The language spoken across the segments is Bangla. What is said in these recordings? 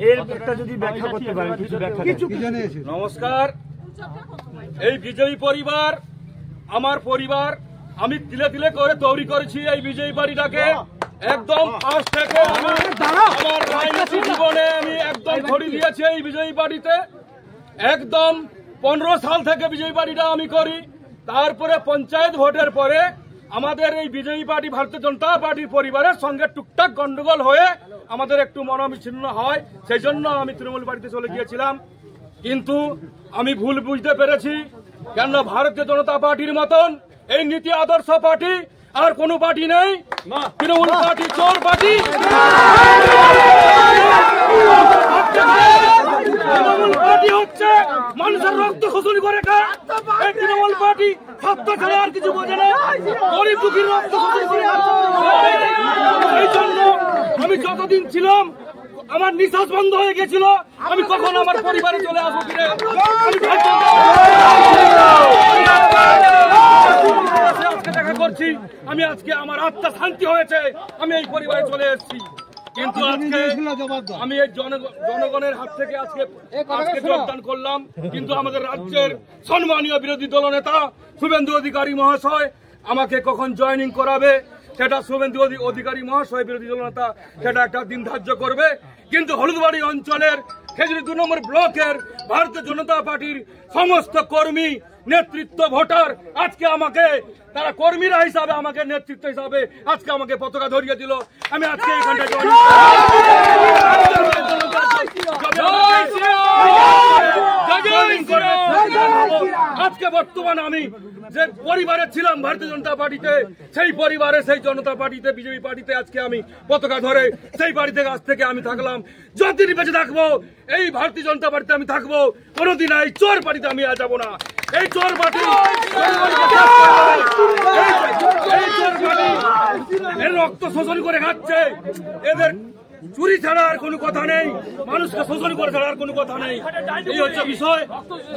এর একটা যদি ব্যাখ্যা করতে পারেন, কিছু ব্যাখ্যা। নমস্কার। এই বিজয়ী পরিবার আমার পরিবার। আমি তিলে তিলে করে তৈরি করেছি এই বিজয়ী বাড়িটাকে। একদম ফার্স্ট থেকে আমার রাজনীতি জীবনে আমি একদম খড়ি দিয়েছি এই বিজয়ী বাড়িতে। একদম 15 সাল থেকে বিজয়ী বাড়িটা আমি করি। তারপরে পঞ্চায়েত ভোটের পরে আমাদের এই বিজয়ী পার্টি ভারতীয় জনতা পার্টির পরিবারের সঙ্গে টুকটাক গন্ডগোল হয়ে আমাদের একটু মনোবিচ্ছিন্ন হয়, সেই জন্য আমি তৃণমূল পার্টিতে চলে গিয়েছিলাম। কিন্তু আমি ভুল বুঝতে পেরেছি, কেন ভারতীয় জনতা পার্টির মতন এই নীতি আদর্শ পার্টি আর কোন পার্টি নেই। তৃণমূল পার্টি চোর পার্টি। তৃণমূল পার্টি হচ্ছে মানুষের রক্ত শোষণ করে খায়। এই তৃণমূল পার্টি সত্য ছাড়া আর কিছু বোঝে না। গরিব দুঃখীর রক্ত শোষণ করে। এই জন্য আমি যতদিন ছিলাম আমার নিঃশ্বাস বন্ধ হয়ে গেছিল। আমি কখন আমার পরিবারে চলে আসবো ফিরে। আজকে দেখা করছি, আমি আজকে আমার আত্মা শান্তি হয়েছে, আমি এই পরিবারে চলে এসেছি। কিন্তু আজকে আমি এই জনগণের হাত থেকে আজকে যোগদান করলাম। কিন্তু আমাদের রাজ্যের সম্মানীয় বিরোধী দলনেতা শুভেন্দু অধিকারী মহাশয় আমাকে কখন জয়েনিং করাবে সেটা শুভেন্দু অধিকারী মহাশয় বিরোধী দলনেতা সেটা একটা দিন ধার্য করবে। কিন্তু হলুদবাড়ি অঞ্চলের খেজুরি 2 নম্বর ব্লকের ভারতীয় জনতা পার্টির সমস্ত কর্মী নেতৃত্ব ভোটার আজকে আমাকে, তারা কর্মীরা হিসাবে আমাকে নেতৃত্ব হিসাবে আজকে আমাকে পতাকা ধরিয়ে দিল। আমি আজকে এখানটায় আজকে বর্তমানে আমি যে পরিবারে ছিলাম ভারতীয় জনতা পার্টিতে, সেই পরিবারে সেই জনতা পার্টিতে বিজেপি পার্টিতে আজকে আমি পতাকা ধরে সেই বাড়িতে আজ থেকে আমি থাকলাম। যতদিন বেঁচে থাকবো এই ভারতীয় জনতা পার্টিতে আমি থাকবো, কোনোদিন এই চোর পার্টিতে আমি আর যাবো না। এই চোর পার্টি এর রক্ত শোষণ করে খাচ্ছে। এদের চুরি ছাড়া আর কোনো কথা নেই, মানুষকে শোষণ করে ছাড়া আর কোনো কথা নেই। এই হচ্ছে বিষয়।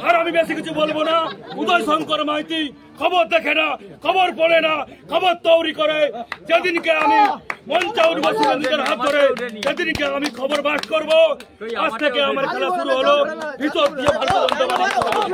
আর আমি বেশি কিছু বলবো না। উদয় শঙ্কর মাইতি খবর দেখে না, খবর পড়ে না, খবর তৈরি করে। যেদিনকে আমি মঞ্চে উঠবো শুভেন্দুদের হাত ধরে, সেদিনকে আমি খবর বাস করবো। আজ থেকে আমার খেলা শুরু হলো ভিতর দিয়ে ভারতীয় জনতা পার্টি।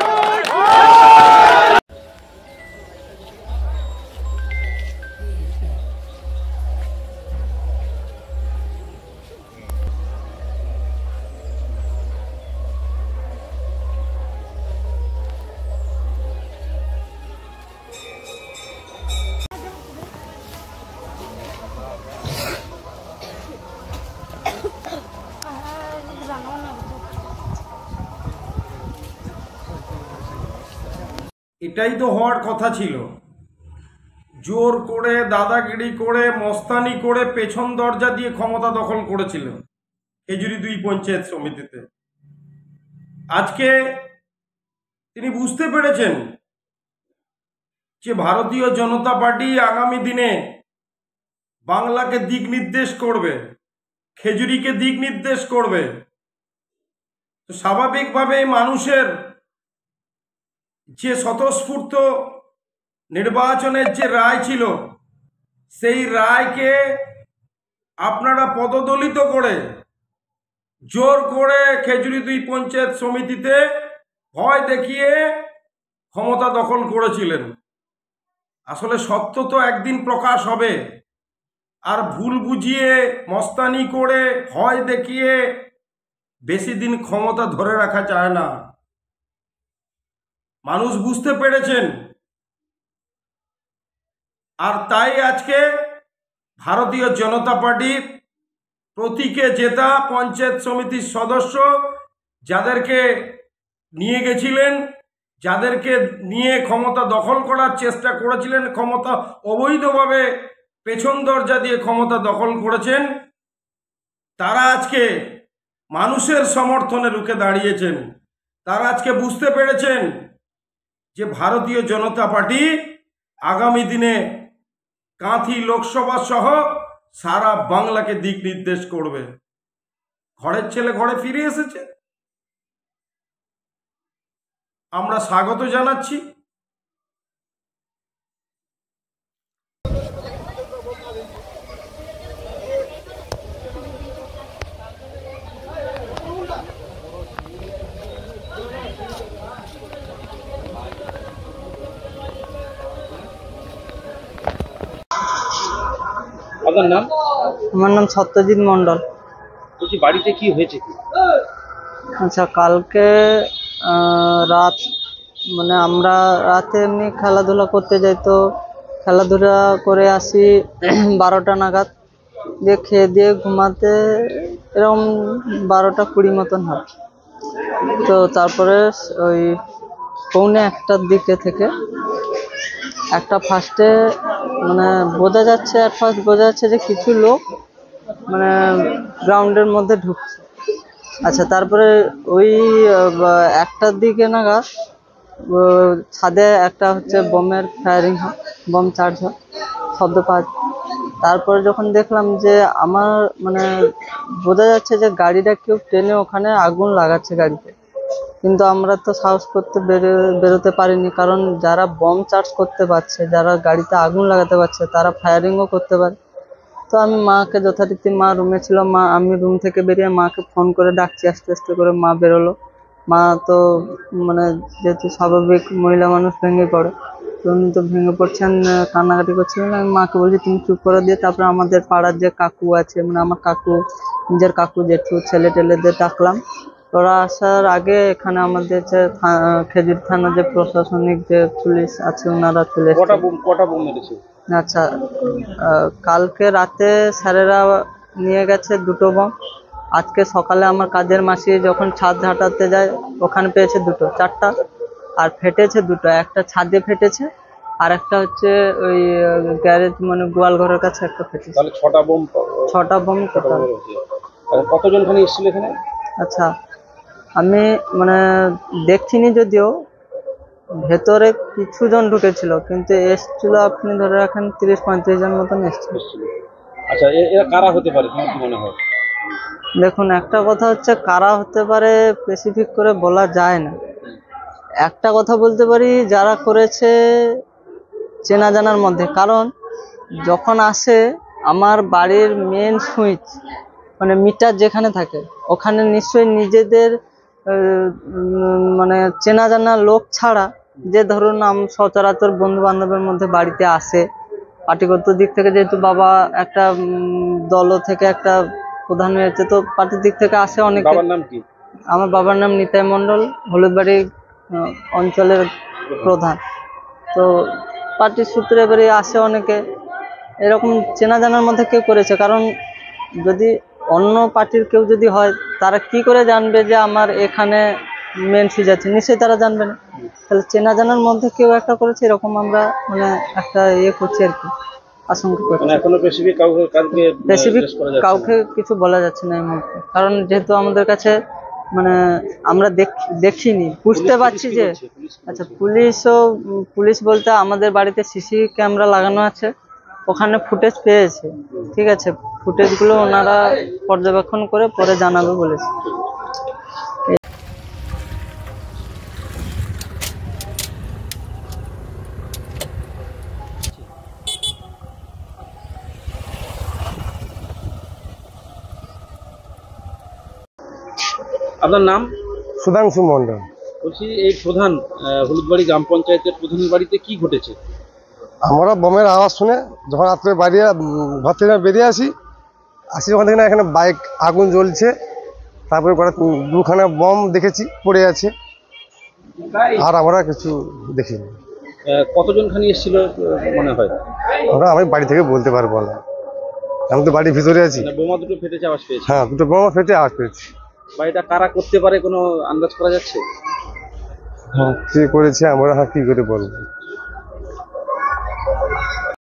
এটাই তো হওয়ার কথা ছিল। জোর করে দাদাগিরি করে মস্তানি করে পেছন দরজা দিয়ে ক্ষমতা দখল করেছিলেন খেজুরি 2 পঞ্চায়েত সমিতিতে। আজকে তিনি বুঝতে পেরেছেন যে ভারতীয় জনতা পার্টি আগামী দিনে বাংলাকে দিক নির্দেশ করবে, খেজুরিকে দিক নির্দেশ করবে। তো স্বাভাবিকভাবে মানুষের যে স্বতঃস্ফূর্ত নির্বাচনের যে রায় ছিল, সেই রায়কে আপনারা পদদলিত করে জোর করে খেজুরি 2 পঞ্চায়েত সমিতিতে ভয় দেখিয়ে ক্ষমতা দখল করেছিলেন। আসলে সত্য তো একদিন প্রকাশ হবে। আর ভুল বুঝিয়ে মস্তানি করে ভয় দেখিয়ে বেশি দিন ক্ষমতা ধরে রাখা যায় না। মানুষ বুঝতে পেরেছেন। আর তাই আজকে ভারতীয় জনতা পার্টির প্রতীকে জেতা পঞ্চায়েত সমিতির সদস্য যাদেরকে নিয়ে গেছিলেন, যাদেরকে নিয়ে ক্ষমতা দখল করার চেষ্টা করেছিলেন, ক্ষমতা অবৈধভাবে পেছন দরজা দিয়ে ক্ষমতা দখল করেছেন, তারা আজকে মানুষের সমর্থনে রুখে দাঁড়িয়েছেন। তারা আজকে বুঝতে পেরেছেন যে ভারতীয় জনতা পার্টি আগামী দিনে কাঁথি লোকসভা সহ সারা বাংলাকে দিক নির্দেশ করবে। ঘরের ছেলে ঘরে ফিরে এসেছে, আমরা স্বাগত জানাচ্ছি। আপনার নাম? আমার নাম সত্যজিৎ মণ্ডল। বলছি বাড়িতে কি হয়েছে কি? আচ্ছা, কালকে রাত মানে আমরা রাতে এমনি খেলাধুলা করতে যাই, তো খেলাধুলা করে আসি 12টা নাগাদ, দিয়ে খেয়ে দিয়ে ঘুমাতে এরকম 12টা 20 মতন হয়। তো তারপরে ওই 1:45টার দিকে থেকে একটা ফার্স্টে মানে বোঝা যাচ্ছে যে কিছু লোক মানে গ্রাউন্ডের মধ্যে ঢুকছে। আচ্ছা, তারপরে ওই 1টার দিকে নাগাদ ছাদে একটা হচ্ছে বোমের ফায়ারিং হয়, বোম চার্জ হয়, শব্দ পাওয়া যায়। তারপরে যখন দেখলাম যে আমার মানে বোঝা যাচ্ছে যে গাড়িটা কেউ টেনে ওখানে আগুন লাগাচ্ছে গাড়িতে, কিন্তু আমরা তো সাহস করতে বেরোতে পারিনি, কারণ যারা বম চার্জ করতে পারছে, যারা গাড়িতে আগুন লাগাতে পারছে, তারা ফায়ারিংও করতে পারে। তো আমি মাকে যথারীতি, মা রুমে ছিল, আমি রুম থেকে বেরিয়ে মাকে ফোন করে ডাকছি, আস্তে আস্তে করে মা বেরোলো। মা তো মানে যেহেতু স্বাভাবিক মহিলা মানুষ ভেঙে পড়ে, তো উনি তো ভেঙে পড়ছেন, কান্নাকাটি করছিলেন। আমি মাকে বলছি তুমি চুপ করে দিয়ে তারপরে আমাদের পাড়ার যে কাকু আছে, মানে আমার কাকু, নিজের কাকু, জেঠু, ছেলে টেলেদের ডাকলাম। ওরা আসার আগে এখানে আমাদের যে খেজুর থানা যে প্রশাসনিক যে পুলিশ আছে ওনারা চলে এসেছে। কটা বোম মেরেছে? আচ্ছা, কালকে রাতে স্যারেরা নিয়ে গেছে 2টো বোম। আজকে সকালে আমার কাজের মাসি যখন ছাদ ঝাঁটাতে যায় ওখানে পেয়েছে 4টা, আর ফেটেছে 2টো। একটা ছাদে ফেটেছে, আর একটা হচ্ছে ওই গ্যারেজ মানে গোয়াল ঘরের কাছে একটা ফেটেছে। তাহলে 6টা বোম। 6টা বোম টোটাল। কতজন খানি এসেছিল এখানে? আচ্ছা, আমি মানে দেখছিনি, যদিও ভেতরে কিছু জন ঢুকেছিল, কিন্তু এসছিল আপনি ধরে রাখেন 30-35 জন মতন এসছিল। আচ্ছা, এরা কারা হতে পারে তোমার কি মনে হয়? দেখুন, একটা কথা হচ্ছে কারা হতে পারে স্পেসিফিক করে বলা যায় না। একটা কথা বলতে পারি, যারা করেছে চেনা জানার মধ্যে, কারণ যখন আসে আমার বাড়ির মেন সুইচ মানে মিটার যেখানে থাকে ওখানে নিশ্চয়ই নিজেদের মানে চেনা জানা লোক ছাড়া, যে ধরুন সচরাচর বন্ধু বান্ধবের মধ্যে বাড়িতে আসে, পার্টিগত দিক থেকে যেহেতু বাবা একটা দল থেকে একটা প্রধান হয়েছে, তো পার্টির দিক থেকে আসে অনেকে। বাবার নাম কি? আমার বাবার নাম নিতাই মণ্ডল, হলুদবাড়ি অঞ্চলের প্রধান। তো পার্টির সূত্রে এবারে আসে অনেকে, এরকম চেনা জানার মধ্যে কেউ করেছে। কারণ যদি অন্য পার্টির কেউ যদি হয়, তারা কি করে জানবে যে আমার এখানে মেন সুইচ আছে? নিশ্চয়ই তারা জানবে না। তাহলে চেনা জানার মধ্যে কেউ একটা করেছে, এরকম আমরা মানে একটা করছি আর কি, আশঙ্কা করছি। এখনো স্পেসিফিক কাউকে কিছু বলা যাচ্ছে না এই মুহূর্তে, কারণ যেহেতু আমাদের কাছে মানে আমরা দেখিনি, বুঝতে পারছি যে। আচ্ছা, পুলিশ বলতে আমাদের বাড়িতে সিসি ক্যামেরা লাগানো আছে, ওখানে ফুটেজ পেয়েছে, ঠিক আছে, ফুটেজগুলো ওনারা পর্যবেক্ষণ করে পরে জানাবে বলেছে। আপনার নাম? সুধাংশু মণ্ডল। বলছি এই প্রধান হলুদবাড়ি গ্রাম পঞ্চায়েতের প্রধানের বাড়িতে কি ঘটেছে? আমরা বোমের আওয়াজ শুনে যখন রাত্রে ঘর থেকে বেরিয়ে আসি যখন দেখি না এখানে বাইক আগুন জ্বলছে, তারপরে 2খানা বোম দেখেছি পড়ে আছে, আর আমরা কিছু দেখিনি। কতজন খানি এসেছিল মনে হয়? আমি বাড়ি থেকে বলতে পারবো না, আমি তো বাড়ির ভিতরে আছি। বোমা দুটো ফেটেছে আওয়াজ পেয়েছি। হ্যাঁ, 2টো বোমা ফেটে আওয়াজ পেয়েছি। বাড়িটা কারা করতে পারে কোনো আন্দাজ করা যাচ্ছে? হ্যাঁ, কে করেছে আমরা কি করে বলবো?